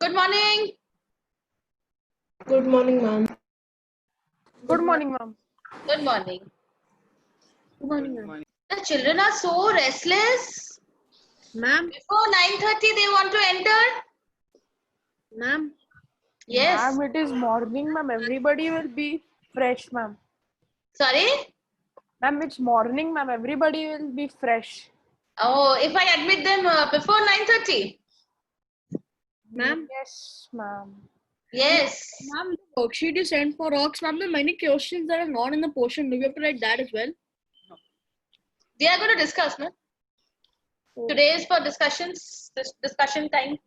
Good morning. Good morning, ma'am. Good morning, ma'am. Good morning. Good morning, ma'am. The children are so restless. Ma'am, Before 9:30 they want to enter. ma'am. Yes. Ma'am, it is morning, ma'am. Everybody will be fresh, ma'am. Sorry? Ma'am, it's morning, ma'am. Everybody will be fresh. Oh, if I admit them before 9:30? Ma'am? Yes, ma'am. Yes. Ma'am, the worksheet you sent for rocks, ma'am, there are many questions that are not in the portion. Do we have to write that as well? They are going to discuss, no? Today is for discussions, discussion time.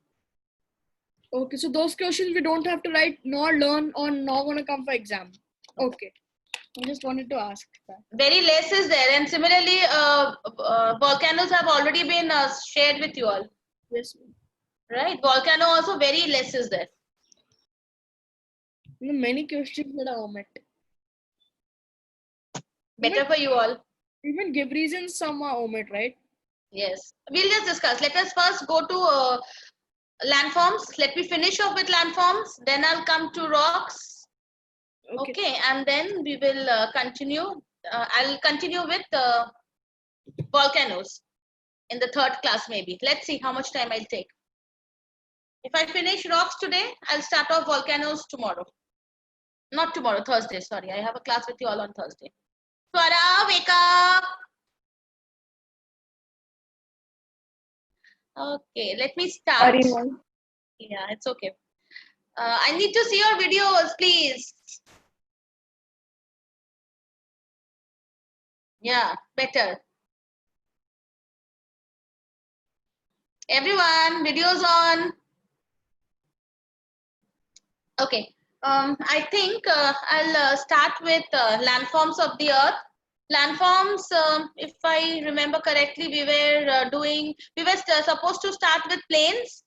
Okay, so those questions we don't have to write nor learn or not going to come for exam. Okay. I just wanted to ask that. Very less is there, and similarly, volcanoes have already been shared with you all. Yes, ma'am. Right? Volcano also very less is there. Many questions that are omit. Better for you all. Even give reasons, some are omit, right? Yes. We'll just discuss. Let us first go to landforms. Let me finish off with landforms. Then I'll come to rocks. Okay. And then we will continue. I'll continue with volcanoes in the third class maybe. Let's see how much time I'll take. If I finish rocks today, I'll start off volcanoes tomorrow. Not tomorrow, Thursday. Sorry, I have a class with you all on Thursday. Swara, wake up. Okay, let me start. Sorry, ma'am. Yeah, it's okay. I need to see your videos, please. Yeah, better. Everyone, videos on. Okay. I think I'll start with landforms of the earth. Landforms, if I remember correctly, we were supposed to start with plains.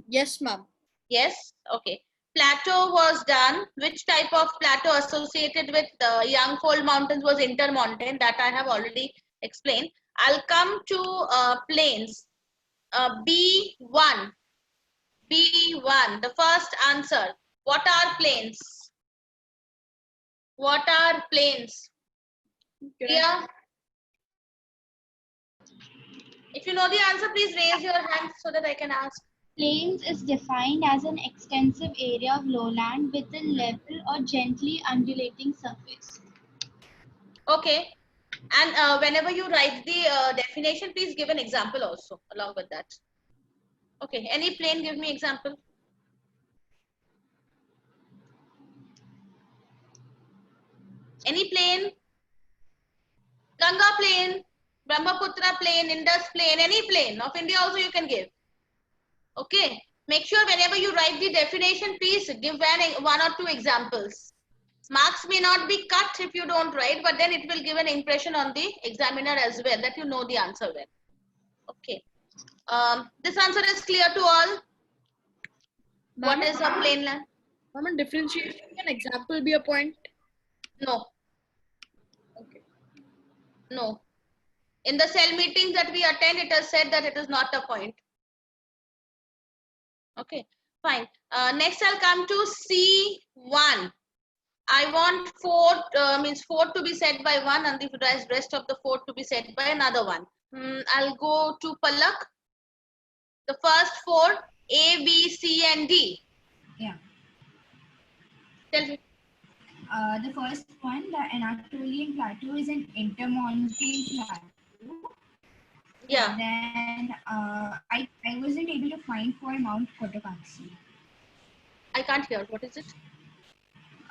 Yes, ma'am. Yes, okay. Plateau was done. Which type of plateau associated with young fold mountains was intermontane? That I have already explained. I'll come to plains. B1. B1. The first answer. What are plains? What are plains? Priya? If you know the answer, please raise your hand so that I can ask. Plains is defined as an extensive area of lowland with a level or gently undulating surface. Okay. And whenever you write the definition, please give an example also along with that. Okay. Any plain, give me example. Any plain? Ganga plain, Brahmaputra plain, Indus plain, any plain of India also you can give. Okay. Make sure whenever you write the definition, please give one or two examples. Marks may not be cut if you don't write, but then it will give an impression on the examiner as well that you know the answer well. Okay. This answer is clear to all. What is a plain land? Ma'am, in differentiation, can example be a point? No. Okay. No. In the cell meetings that we attend, it is said that it is not a point. Okay, fine. Next, I'll come to C1. I want four to be said by one and the rest of the four to be said by another one. I'll go to Palak. The first four, A, B, C, and D. Yeah. Tell me. The first one, the Anatolian Plateau, is an intermontane plateau. Yeah. Then I wasn't able to find for Mount Cotopaxi. I can't hear. What is it?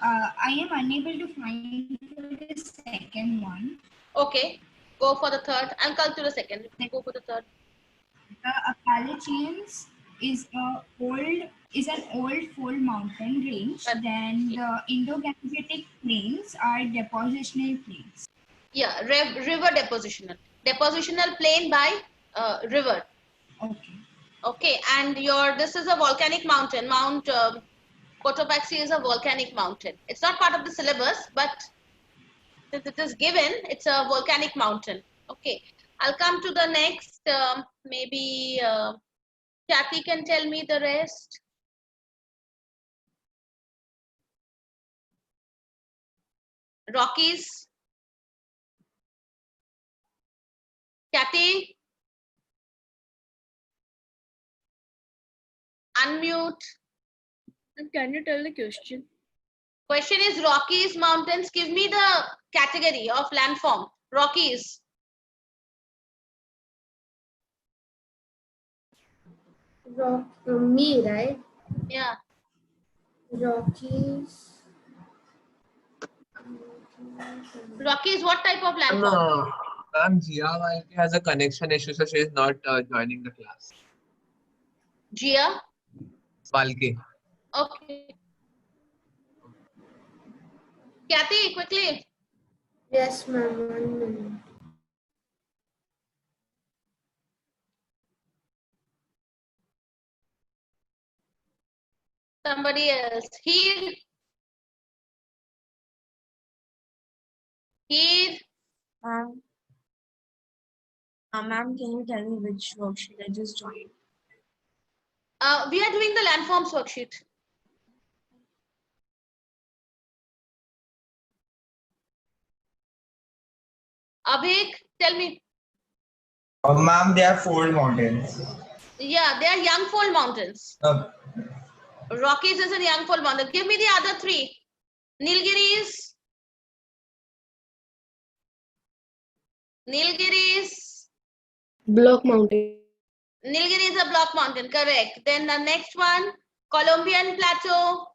I am unable to find for the second one. Okay. Go for the third. I'll call to the second. Go for the third. The Appalachians is an old fold mountain range. Then the Indo-Gangetic plains are depositional plains. Yeah, river depositional. Depositional plain by river. Okay. Okay, and this is a volcanic mountain. Mount Cotopaxi is a volcanic mountain. It's not part of the syllabus, but since it is given, it's a volcanic mountain. Okay, I'll come to the next, maybe Kathy can tell me the rest. Rockies. Kathy. Unmute. And can you tell the question? Question is Rockies, mountains. Give me the category of landform. Rockies. Me, right? Yeah. Rockies. Rockies, what type of landform? Ma'am, Jia Valke has a connection issue, so she is not joining the class. Gia? Valke. Okay. Kathy, quickly. Yes, ma'am. 1 minute. Somebody else. Here. Here. Ma'am, can you tell me which worksheet I just joined? We are doing the landforms worksheet. Abhik, tell me. Ma'am, they are fold mountains. Yeah, they are young fold mountains. Uh, Rockies is a young fold mountain. Give me the other three. Nilgiris. Nilgiris. Block mountain. Nilgiri is a block mountain, correct. Then the next one, Colombian Plateau.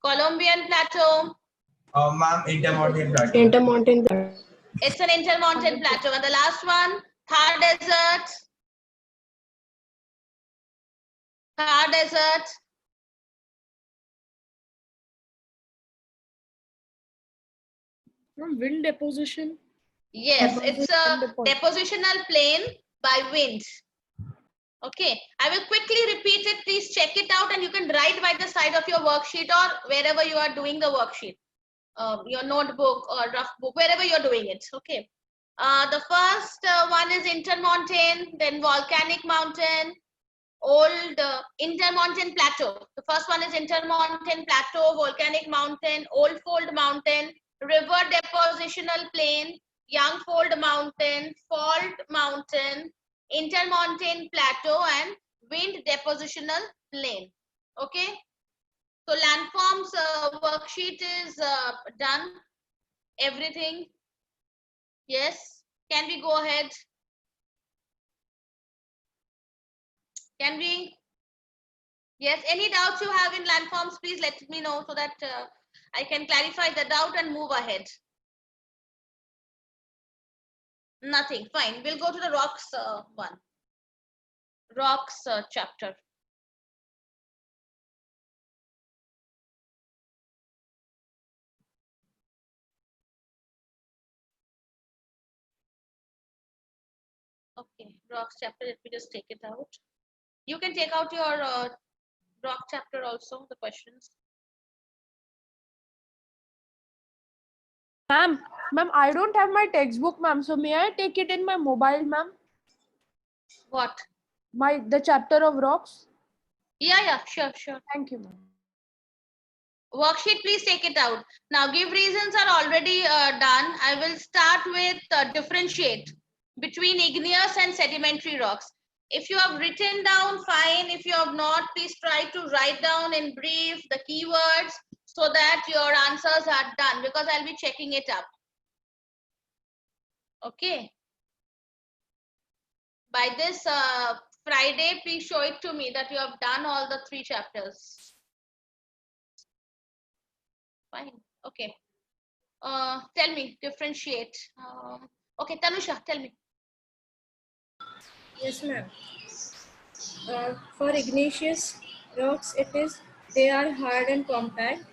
Colombian Plateau. Ma'am, intermountain plateau. Intermountain plateau. It's an intermountain plateau. And the last one, Thar Desert. Thar Desert. From wind deposition. Yes, it's a depositional plain by wind. Okay, I will quickly repeat it. Please check it out and you can write by the side of your worksheet or wherever you are doing the worksheet. Your notebook or rough book, wherever you're doing it. Okay. The first one is intermountain, then volcanic mountain, old intermountain plateau. The first one is intermountain plateau, volcanic mountain, old fold mountain, river depositional plain, young fold mountain, fault mountain, intermountain plateau, and wind depositional plain. Okay. So landforms worksheet is done. Everything. Yes. Can we go ahead? Can we? Yes. Any doubts you have in landforms, please let me know so that I can clarify the doubt and move ahead. Nothing. Fine. We'll go to the rocks one. Rocks chapter. Okay. Rocks chapter. Let me just take it out. You can take out your rock chapter also, the questions. Ma'am, I don't have my textbook, ma'am. So may I take it in my mobile, ma'am? What? The chapter of rocks. Yeah, sure. Thank you, ma'am. Worksheet, please take it out. Now, give reasons are already done. I will start with differentiate between igneous and sedimentary rocks. If you have written down, fine. If you have not, please try to write down in brief the keywords so that your answers are done, because I'll be checking it up. Okay. By this Friday, please show it to me that you have done all the 3 chapters. Fine. Okay. Tell me, differentiate. Okay, Tanusha, tell me. Yes, ma'am. For igneous rocks, they are hard and compact.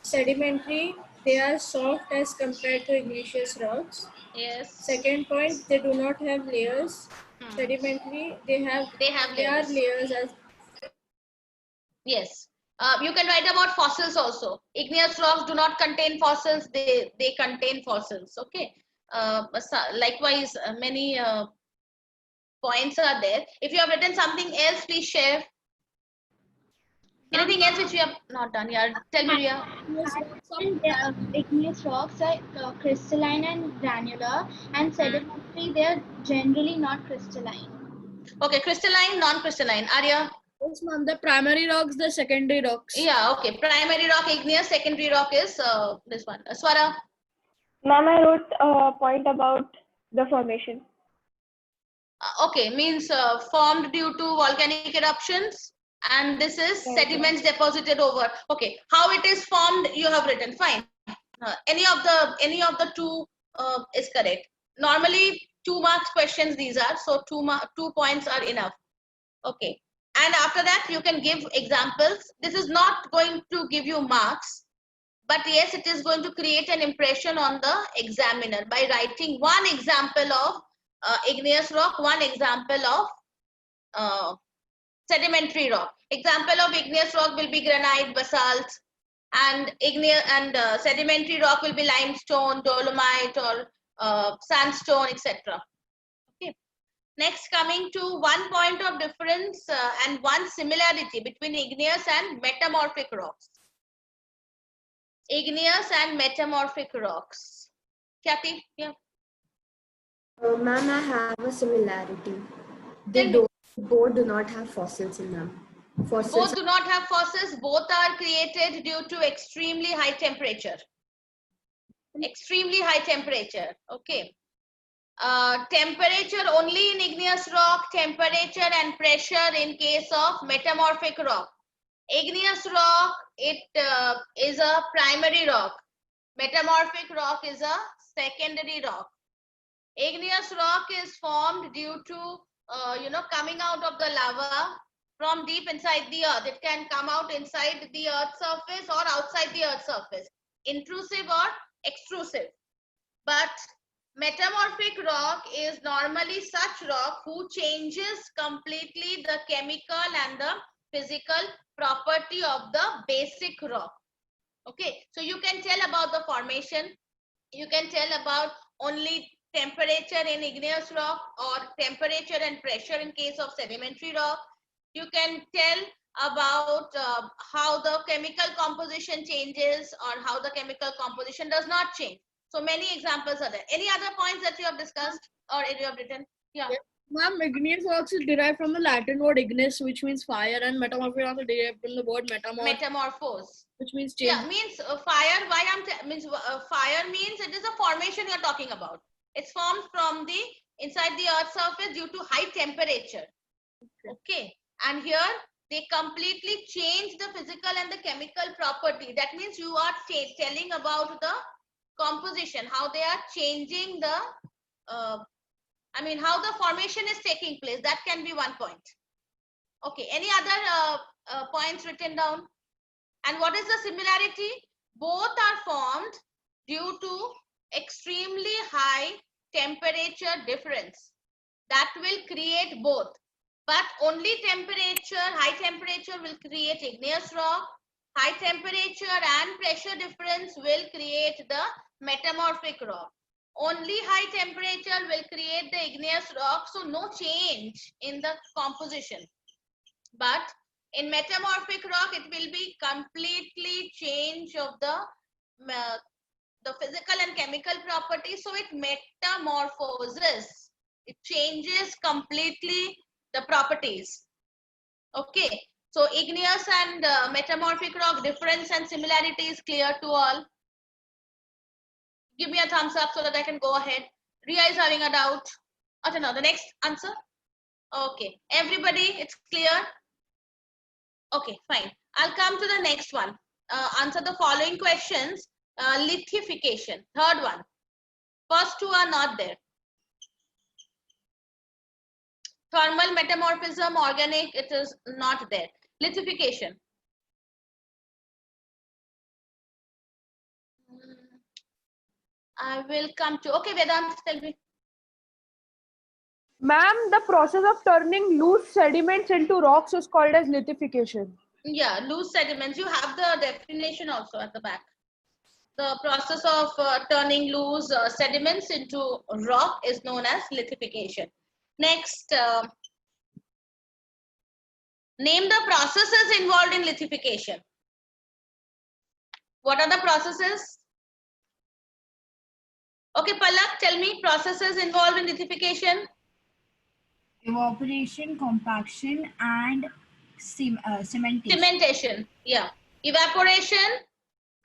Sedimentary, they are soft as compared to igneous rocks. Yes. Second point, they do not have layers. Sedimentary, they are layers as. Yes. You can write about fossils also. Igneous rocks do not contain fossils. They contain fossils. Okay. Likewise, many points are there. If you have written something else, please share. Anything else which we have not done? Yeah, tell me, Ria. Igneous rocks are crystalline and granular, and sedimentary, they are generally not crystalline. Okay, crystalline, non-crystalline. Arya? Yes, ma'am. The primary rocks, the secondary rocks. Yeah, okay. Primary rock igneous, secondary rock is this one. Swara? Ma'am, I wrote a point about the formation. Okay, means formed due to volcanic eruptions, and this is sediments deposited over. Okay, how it is formed you have written. Fine. Any of the two is correct. Normally 2 marks questions these are, so 2 points are enough. Okay, and after that you can give examples. This is not going to give you marks, but yes, it is going to create an impression on the examiner by writing one example of igneous rock, one example of sedimentary rock. Example of igneous rock will be granite, basalt, and sedimentary rock will be limestone, dolomite, or sandstone, etc. Okay. Next, coming to 1 point of difference and 1 similarity between igneous and metamorphic rocks. Igneous and metamorphic rocks. Kathy, yeah. Ma'am, I have a similarity. Both do not have fossils in them. Both do not have fossils. Both are created due to extremely high temperature. Extremely high temperature. Okay. Temperature only in igneous rock, temperature and pressure in case of metamorphic rock. Igneous rock, it is a primary rock. Metamorphic rock is a secondary rock. Igneous rock is formed due to coming out of the lava from deep inside the earth. It can come out inside the earth's surface or outside the earth's surface, intrusive or extrusive. But metamorphic rock is normally such rock who changes completely the chemical and the physical property of the basic rock. Okay, so you can tell about the formation, you can tell about only temperature in igneous rock or temperature and pressure in case of sedimentary rock. You can tell about how the chemical composition changes or how the chemical composition does not change. So many examples are there. Any other points that you have discussed or you have written? Yeah. Yes. Ma'am, igneous rocks is derived from the Latin word ignis, which means fire, and metamorphic rocks is derived from the word metamorphose, which means change. Yeah, means fire. Why fire means it is a formation you are talking about. It's formed from the inside the earth's surface due to high temperature. Okay. And here they completely change the physical and the chemical property. That means you are telling about the composition, how they are changing the how the formation is taking place. That can be 1 point. Okay, any other points written down? And what is the similarity? Both are formed due to extremely high temperature difference. That will create both. But only high temperature will create igneous rock. High temperature and pressure difference will create the metamorphic rock. Only high temperature will create the igneous rock, so no change in the composition. But in metamorphic rock, it will be completely change of the physical and chemical properties. So it metamorphoses. It changes completely the properties. Okay. So igneous and metamorphic rock difference and similarity is clear to all. Give me a thumbs up so that I can go ahead. Ria is having a doubt. Okay, now the next answer. Okay, everybody, it's clear. Okay, fine. I'll come to the next one. Answer the following questions. Lithification, third one. First 2 are not there. Thermal metamorphism, organic, it is not there. Lithification. I will come to, okay, Vedant, tell me. Ma'am, the process of turning loose sediments into rocks is called as lithification. Yeah, loose sediments. You have the definition also at the back. The process of turning loose sediments into rock is known as lithification. Next, name the processes involved in lithification. What are the processes? Okay, Palak, tell me processes involved in lithification. Evaporation, compaction, and cementation. Cementation, yeah. Evaporation,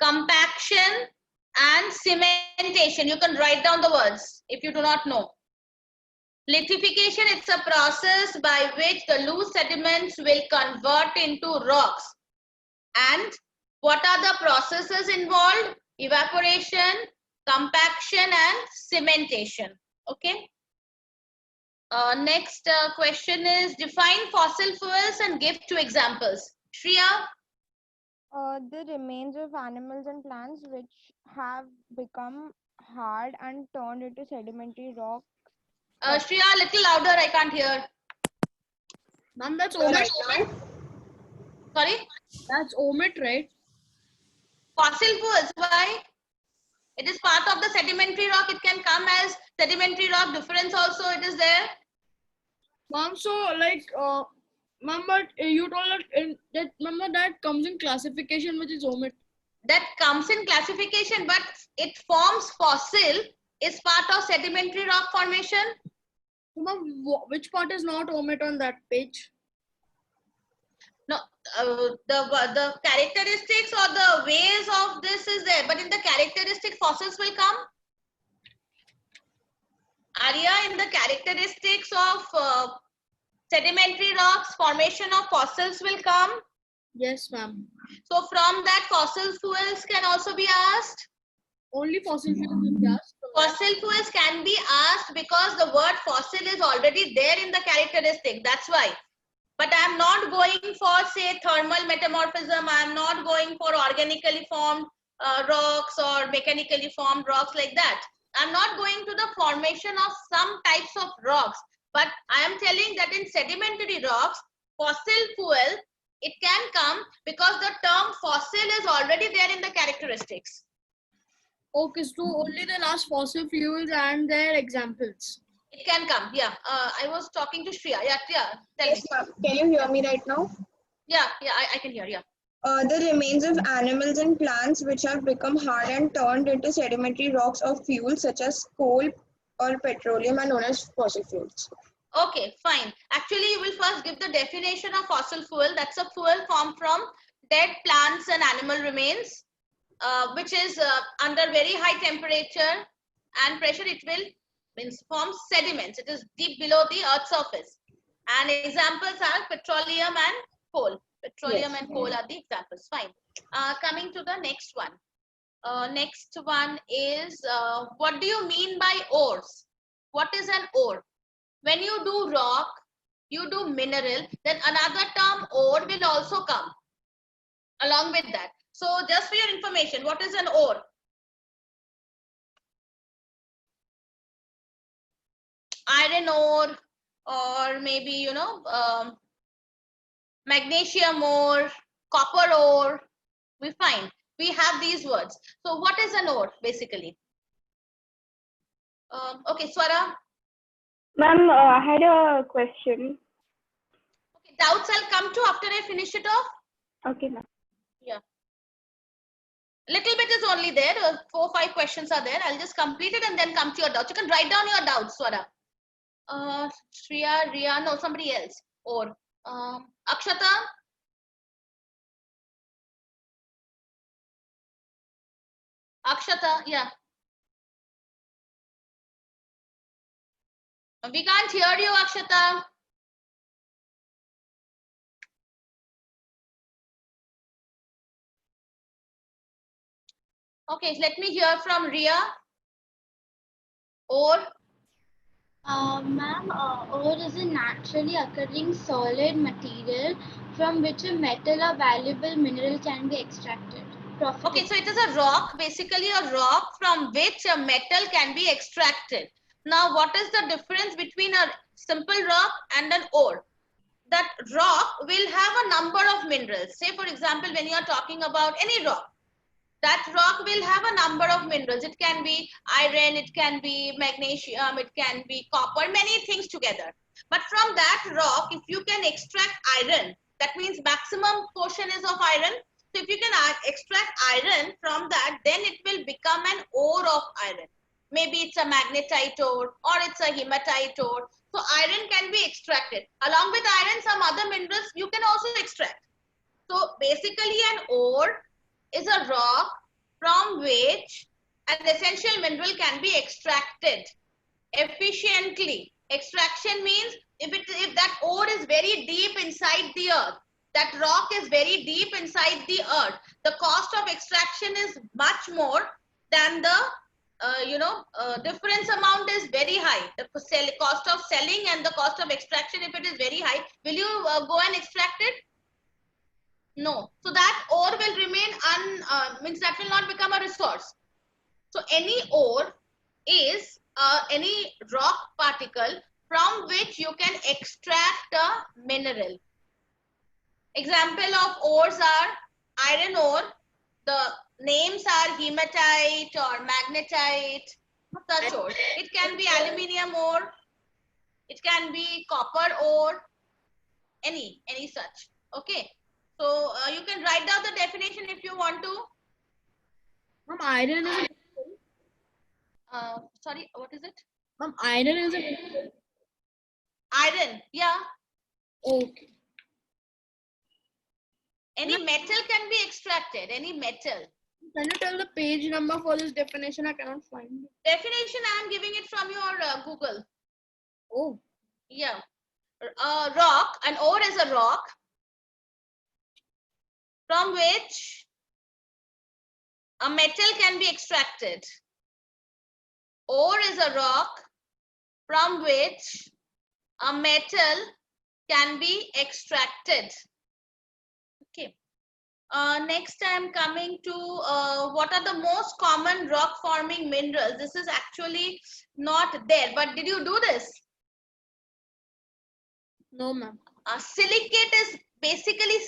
compaction, and cementation. You can write down the words if you do not know. Lithification, it's a process by which the loose sediments will convert into rocks. And what are the processes involved? Evaporation, compaction, and cementation. Okay. Next question is define fossil fuels and give 2 examples. Shreya? The remains of animals and plants which have become hard and turned into sedimentary rock. Shreya, a little louder, I can't hear. Ma'am, that's omit, right? Sorry? That's omit, right? Fossil fuels, why? It is part of the sedimentary rock. It can come as sedimentary rock. Difference also it is there. Ma'am, so like, ma'am, but you told that, remember that comes in classification, which is omit. That comes in classification, but it forms fossil, is part of sedimentary rock formation. So, ma'am, which part is not omit on that page? No, the characteristics or the ways of this is there, but in the characteristic fossils will come. Arya, in the characteristics of sedimentary rocks, formation of fossils will come. Yes, ma'am. So from that, fossil fuels can also be asked. Only fossil fuels will be asked. Fossil fuels can be asked because the word fossil is already there in the characteristic. That's why. But I am not going for, say, thermal metamorphism. I am not going for organically formed rocks or mechanically formed rocks like that. I am not going to the formation of some types of rocks. But I am telling that in sedimentary rocks, fossil fuel, it can come because the term fossil is already there in the characteristics. Okay, so only the last fossil fuels and their examples. It can come, yeah. I was talking to Shreya. Yeah, tell Yes, me. ma'am. Can you hear me right now? Yeah, I can hear, yeah. The remains of animals and plants which have become hard and turned into sedimentary rocks or fuels such as coal or petroleum are known as fossil fuels. Okay, fine. Actually, you will first give the definition of fossil fuel. That's a fuel formed from dead plants and animal remains, which is under very high temperature and pressure. It will form sediments. It is deep below the earth's surface. And examples are petroleum and coal. Petroleum and coal are the examples. Fine. Coming to the next one. Next one is, what do you mean by ores? What is an ore? When you do rock, you do mineral, then another term ore will also come along with that. So just for your information, what is an ore? Iron ore, or maybe, you know, magnesium ore, copper ore, we find. We have these words. So what is an ore basically? Okay, Swara. Ma'am, I had a question. Okay, doubts I'll come to after I finish it off. Okay, ma'am. Yeah. Little bit is only there. 4 or 5 questions are there. I'll just complete it and then come to your doubts. You can write down your doubts, Swara. Shreya, Riya, no, somebody else. Or Akshata. Akshata, yeah. We can't hear you, Akshata. Okay, let me hear from Riya. Or? Ma'am, ore is a naturally occurring solid material from which a metal or valuable mineral can be extracted. Okay, so it is a rock, basically a rock from which a metal can be extracted. Now, what is the difference between a simple rock and an ore? That rock will have a number of minerals. Say, for example, when you are talking about any rock, that rock will have a number of minerals. It can be iron, it can be magnesium, it can be copper, many things together. But from that rock, if you can extract iron, that means maximum portion is of iron. So if you can extract iron from that, then it will become an ore of iron. Maybe it's a magnetite ore or it's a hematite ore. So iron can be extracted. Along with iron, some other minerals you can also extract. So basically an ore is a rock from which an essential mineral can be extracted efficiently. Extraction means if that ore is very deep inside the earth, that rock is very deep inside the earth, the cost of extraction is much more than the difference amount is very high. The cost of selling and the cost of extraction, if it is very high, will you go and extract it? No. So that ore will remain means that will not become a resource. So any ore is any rock particle from which you can extract a mineral. Example of ores are iron ore. The names are hematite or magnetite, such ores. It can be aluminium ore. It can be copper ore. Any such. Okay. So you can write down the definition if you want to. Ma'am, iron is Sorry, what is it? Ma'am, iron is a Iron, yeah. okay. Any metal can be extracted. Any metal. Can you tell the page number for this definition? I cannot find it. Definition, I am giving it from your Google. Oh. Yeah. Rock, an ore is a rock from which a metal can be extracted. Ore is a rock from which a metal can be extracted. Okay. Next I am coming to what are the most common rock forming minerals. This is actually not there, but did you do this? No, ma'am. Silicate is basically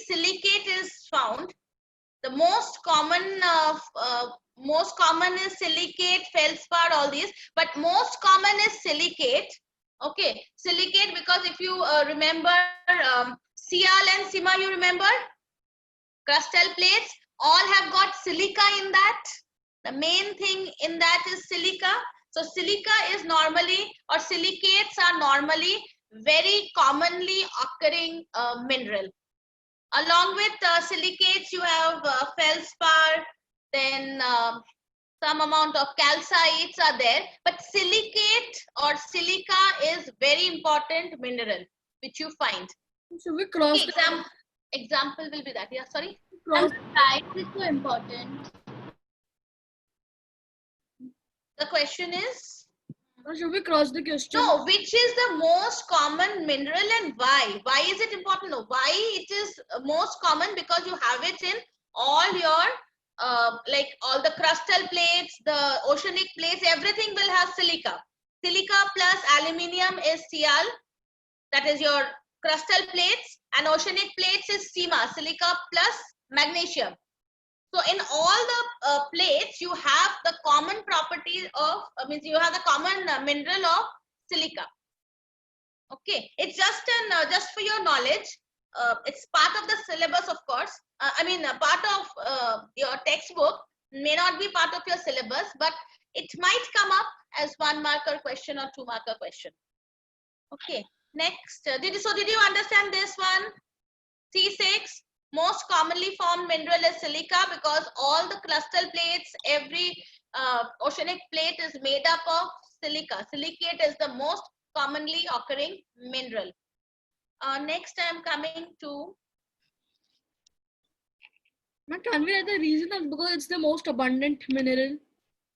found. The most common is silicate, feldspar, all these, but most common is silicate. Okay, silicate, because if you remember Sial and Sima, you remember crustal plates all have got silica in that. The main thing in that is silica. So silica is normally, or silicates are normally very commonly occurring mineral. Along with silicates, you have feldspar, then some amount of calcites are there. But silicate or silica is very important mineral which you find. So we cross. Okay, example will be that. Yeah, sorry. And the price is so important. The question is? Should we cross the question? No, which is the most common mineral and why? Why is it important? No, why it is most common? Because you have it in all your like all the crustal plates, the oceanic plates, everything will have silica. Silica plus aluminium is Sial, that is your crustal plates, and oceanic plates is Sima, silica plus magnesium. So in all the plates, you have the common property of, means you have the common mineral of silica. Okay, it's just for your knowledge. It's part of the syllabus, of course. I mean, part of your textbook, may not be part of your syllabus, but it might come up as 1 marker question or 2 marker question. Okay, next. Did you understand this one? C6. Most commonly formed mineral is silica, because all the crustal plates, every oceanic plate is made up of silica. Silicate is the most commonly occurring mineral. Next I am coming to. Can we write the reason? Because it's the most abundant mineral.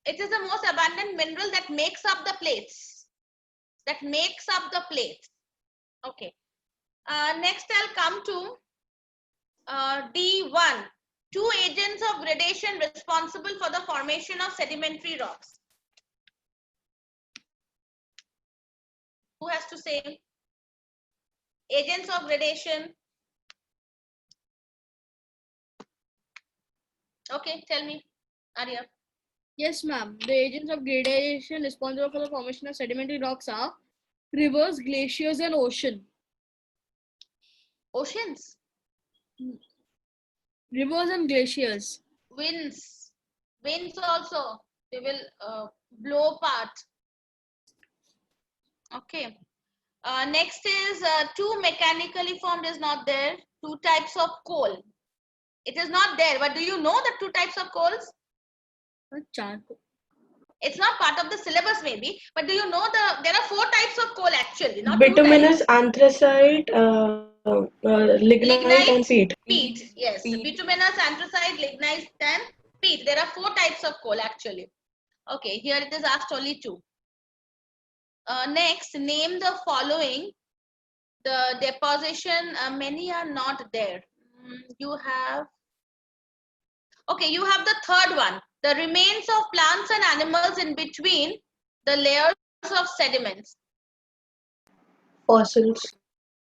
It is the most abundant mineral that makes up the plates. That makes up the plates. Okay. Next I'll come to D1. 2 agents of gradation responsible for the formation of sedimentary rocks. Who has to say? Agents of gradation. Okay, tell me. Arya. Yes, ma'am. The agents of gradation responsible for the formation of sedimentary rocks are rivers, glaciers, and ocean. Oceans. Rivers and glaciers. Winds. Winds also. They will blow apart. Okay. Next is two mechanically formed is not there. Two types of coal. It is not there. But do you know the two types of coals? Charcoal. It's not part of the syllabus maybe, but do you know there are four types of coal actually, not Bituminous, two types. anthracite, lignite, and peat. Peat, yes. Bituminous, anthracite, lignite, and peat. There are four types of coal actually. Okay, here it is asked only two. Next, name the following. The deposition, many are not there. You have, okay, you have the third one. The remains of plants and animals in between the layers of sediments. Fossils.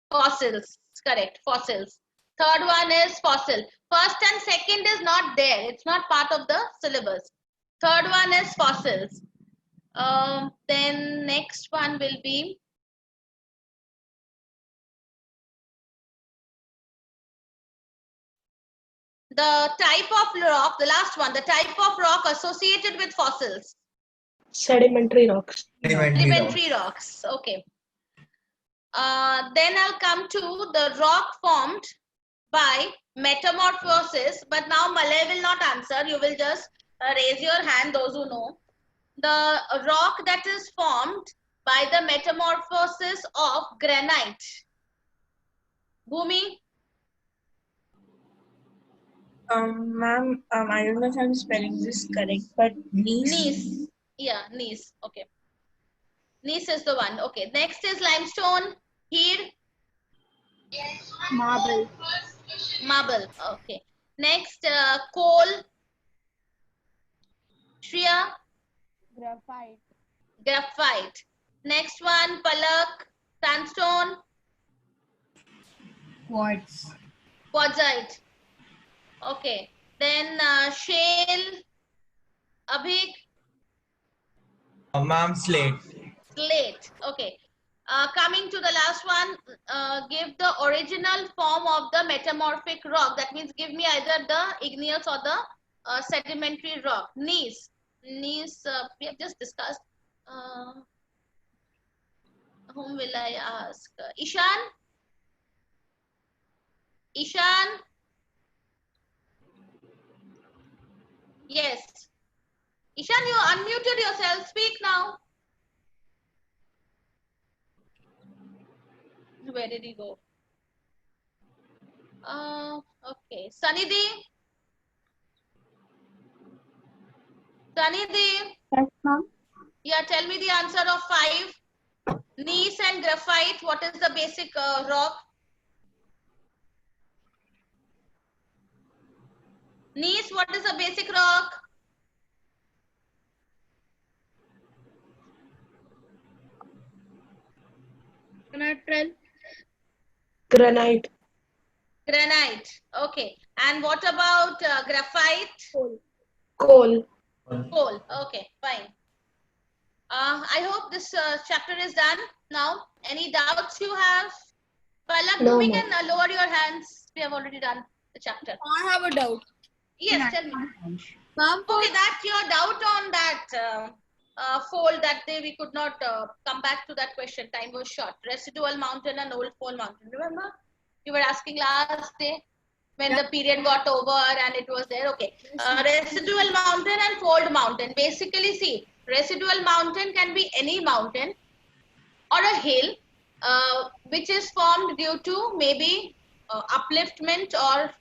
Fossils, correct, fossils. Third one is fossil. First and second is not there. It's not part of the syllabus. Third one is fossils. Then next one will be the type of rock, the last one, the type of rock associated with fossils. Sedimentary rocks. Sedimentary rocks, okay. Then I'll come to the rock formed by metamorphosis, but now Malay will not answer. You will just raise your hand, those who know. The rock that is formed by the metamorphosis of granite. Bhumi? Ma'am, I don't know if I'm spelling this correct, but Gneiss. Yeah, gneiss. Okay. Gneiss is the one. Okay. Next is limestone. Here. Marble. Marble. Okay. Next, coal. Shreya. Graphite. Graphite. Next one, Palak. Sandstone. Quartz. Quartzite. Okay. Then shale. Abhik. Ma'am, slate. Slate. Okay. Coming to the last one, give the original form of the metamorphic rock. That means give me either the igneous or the sedimentary rock. Gneiss. Gneiss, we have just discussed. Whom will I ask? Ishan? Ishan? Yes. Ishan, you unmuted yourself. Speak now. Where did he go? Okay. Sunidhi? Sunidhi? Yes, ma'am. Yeah, tell me the answer of 5. Gneiss and graphite. What is the basic rock? Gneiss, what is the basic rock? Granite. Granite. Granite. Okay. And what about graphite? Coal. Coal. Okay, fine. I hope this chapter is done now. Any doubts you have? Palak, No, we ma'am. can lower your hands. We have already done the chapter. I have a doubt. Yes, tell me. Ma'am, Okay, that's your doubt on that fold that day we could not come back to that question. Time was short. Residual mountain and old fold mountain. Remember? You were asking last day when the period got over and it was there. Okay. Residual mountain and fold mountain. Basically, see, residual mountain can be any mountain or a hill which is formed due to maybe upliftment or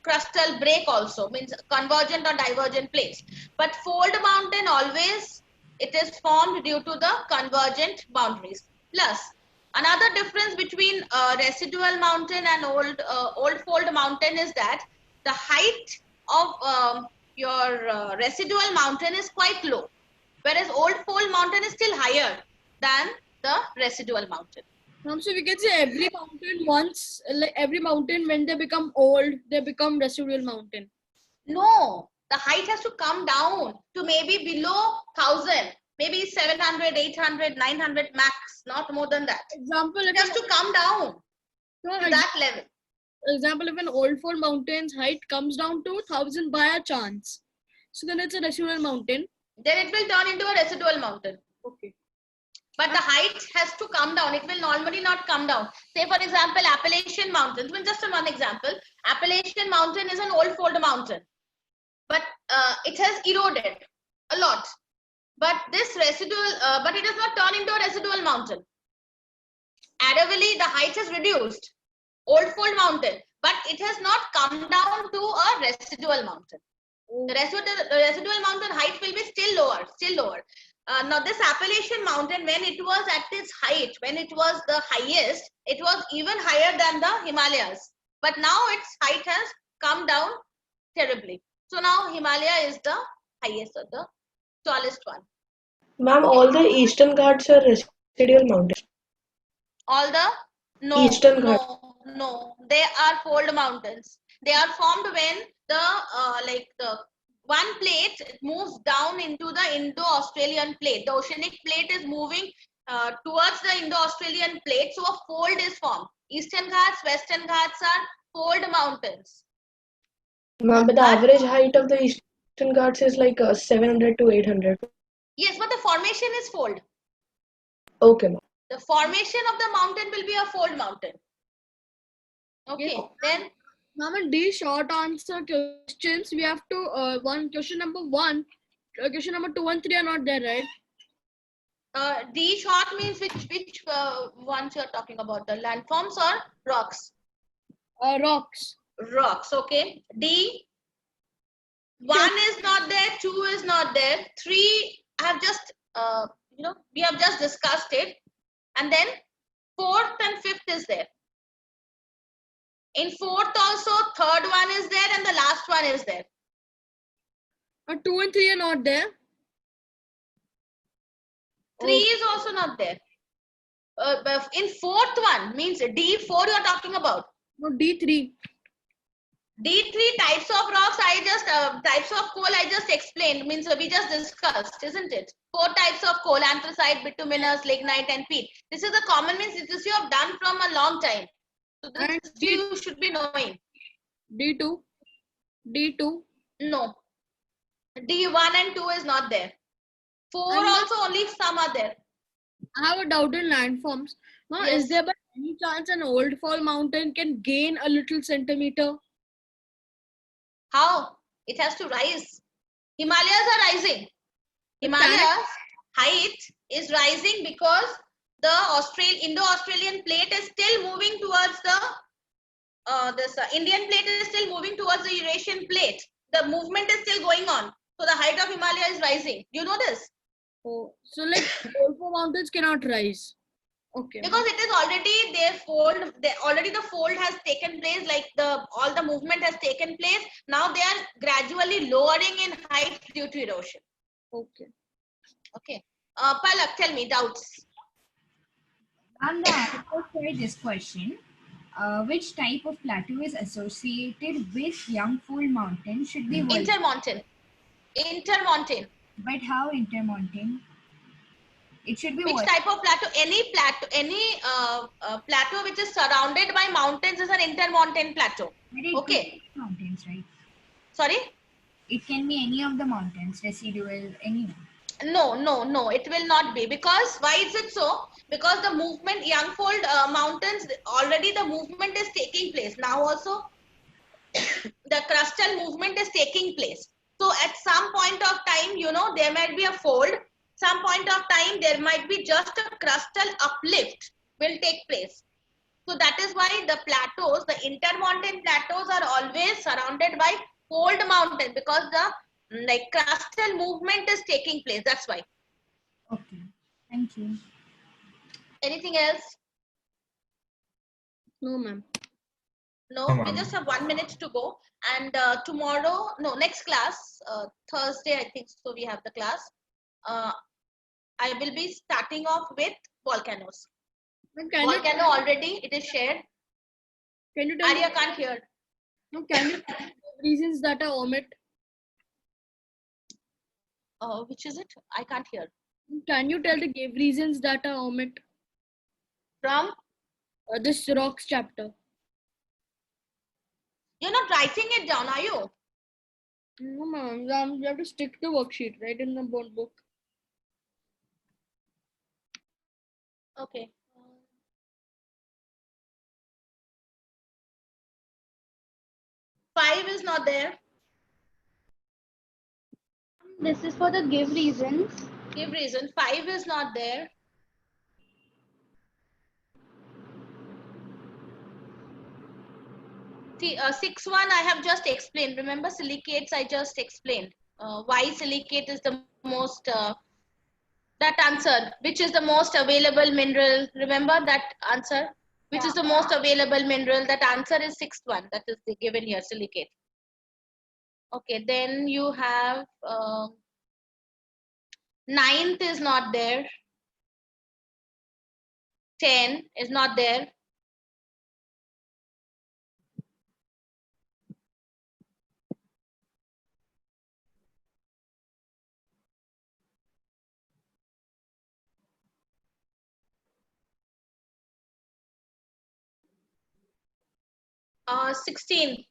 crustal break also, means convergent or divergent plates. But fold mountain always it is formed due to the convergent boundaries. Plus another difference between residual mountain and old fold mountain is that the height of your residual mountain is quite low, whereas old fold mountain is still higher than the residual mountain. So we can say every mountain once, like every mountain when they become old, they become residual mountain. No, The height has to come down to maybe below 1000, maybe 700, 800, 900 max, not more than that. Example, It has to come down to that level. Example, if an old fold mountain's height comes down to 1000 by a chance, so then it's a residual mountain. Then it will turn into a residual mountain. Okay. But the height has to come down. It will normally not come down. Say, for example, Appalachian Mountains. Well, just one example. Appalachian Mountain is an old fold mountain. But it has eroded a lot. But this residual, but it has not turned into a residual mountain. Aravalli, the height has reduced. Old fold mountain. But it has not come down to a residual mountain. The residual mountain height will be still lower. Now this Appalachian Mountain, when it was at its height, when it was the highest, it was even higher than the Himalayas. But now its height has come down terribly. So now Himalaya is the highest or the tallest one. Ma'am, all the Eastern Ghats are residual mountains. All the? No, Eastern Ghats. no. They are fold mountains. They are formed when the one plate moves down into the Indo-Australian plate. The oceanic plate is moving towards the Indo-Australian plate, so a fold is formed. Eastern Ghats, Western Ghats are fold mountains. Ma'am, but the average height of the Eastern Ghats is like 700 to 800. Yes, but the formation is fold. Okay, ma'am. The formation of the mountain will be a fold mountain. Okay, Yes. then. Ma'am, in these short answer questions, we have to question number 1, question number 2 and 3 are not there, right? D short means which ones you are talking about? The landforms or rocks? Rocks. Rocks. Okay. D. 1 is not there. 2 is not there. 3. I have just we have just discussed it, and then 4th and 5th is there. In 4th also, 3rd one is there and the last one is there. 2 and 3 are not there. 3 is also not there. In 4th one means D4 you are talking about. No, D3. D3 types of rocks, types of coal I just explained, means we just discussed, isn't it? 4 types of coal: anthracite, bituminous, lignite and peat. This is the common means this you have done from a long time. So this you should be knowing. D2. D2. No. D1 and 2 is not there. 4 also only some are there. I have a doubt in landforms. Now, Yes. Is there by any chance an old fall mountain can gain a little centimeter? How? It has to rise. Himalayas are rising. Himalayas height is rising because the Indo-Australian plate is still moving towards the Indian plate is still moving towards the Eurasian plate. The movement is still going on. So the height of Himalaya is rising. Do you know this? Oh, so like old fall mountains cannot rise. Okay. Because it is already already the fold has taken place, like all the movement has taken place. Now they are gradually lowering in height due to erosion. Okay. Okay. Palak, tell me doubts. And for this question, which type of plateau is associated with young fold mountain should be Intermountain. Intermountain. But how intermountain? It should be Which type of plateau? Any plateau which is surrounded by mountains is an intermountain plateau. Okay. Mountains, right? Sorry? It can be any of the mountains, residual, anyone. No, it will not be. Because why is it so? Because the movement, young fold mountains, already the movement is taking place. Now also, the crustal movement is taking place. So at some point of time, there might be a fold. Some point of time, there might be just a crustal uplift will take place. So that is why the plateaus, the intermountain plateaus are always surrounded by fold mountain, because the crustal movement is taking place. That's why. Okay. Thank you. Anything else? No, ma'am. No, we just have 1 minute to go. And tomorrow, next class, Thursday, I think so we have the class. I will be starting off with volcanoes. Volcano already, it is shared. Can you tell Arya can't hear. No, can you tell me reasons that are omit? Which is it? I can't hear. Can you tell the give reasons that are omit From? this rocks chapter? You're not writing it down, are you? No, ma'am. You have to stick to the worksheet, right in the book. Okay. Five is not there. This is for the give reasons. Give reason. 5 is not there. See, 6-1 I have just explained. Remember silicates I just explained. Why silicate is the most, that answer, which is the most available mineral. Remember that answer? Which is the most available mineral? That answer is 6th one. That is the given here, silicate. Okay, then you have 9th is not there. 10 is not there. Uh, 16.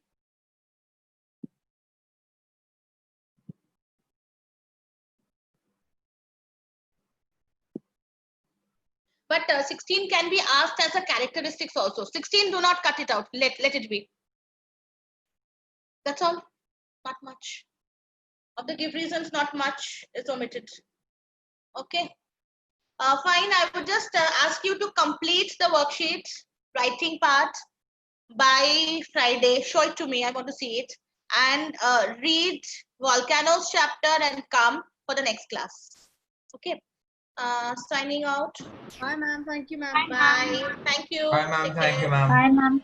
But 16 can be asked as a characteristics also. 16, do not cut it out. Let it be. That's all. Not much. Of the give reasons, not much is omitted. Okay. Fine. I would just ask you to complete the worksheet, writing part by Friday. Show it to me. I want to see it. And read Volcanoes chapter and come for the next class. Okay. Signing out. Bye, ma'am. Thank you, ma'am. Bye. Thank you. Bye, ma'am. Take Thank you, care. ma'am. Bye, ma'am.